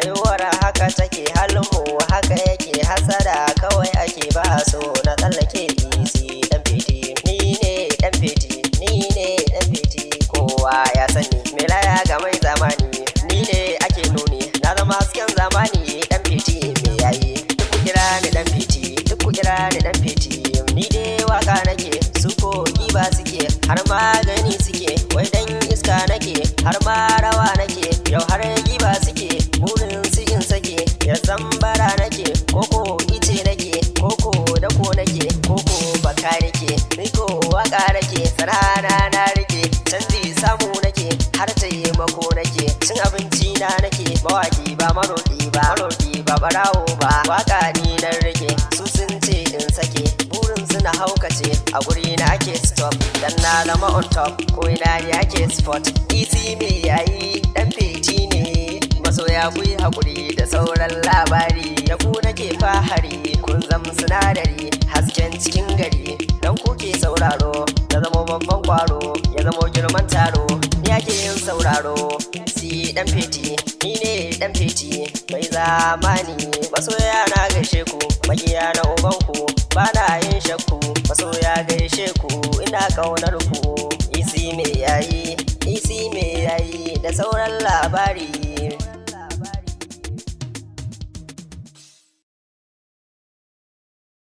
rayuwar haka take halmu haka yake hasada kawai ake ba so na tsallake isi dan fiti ni ne dan fiti ni ne dan fiti kowa ya sani me laya ga mai zamani ni ne ake nuni na zama hasken zamani dan fiti me yayi duk kira ni dan fiti duk kira ni dan fiti ni dai waka nake su ko giba suke har magani suke wai dan iska nake har ma rawa nake yau har giba suke burin su in sake ya zambara nake koko ice nake koko dako nake koko baka nake ni ko waka nake sarana na rike canji samu nake har taimako nake cin abinci na nake mawaki ba maroki ba barawo ba waka ni nan rike su sun ce in sake burin suna haukace a guri na ake stop dan na zama on top ko ina ne ake spot easy me yayi dan fiti ne masoya ku yi hakuri da sauran labari da ku nake fahari kun zama sinadari hasken cikin gari dan kuke sauraro na zama babban kwaro ya zama girman taro ni ake yin sauraro si dan fiti ni ne dan fiti mai zamani masoya na gaishe ku magiya na ubanku ba na yin shakku masoya gaishe ku ina kaunar ku isi me yayi da sauran labari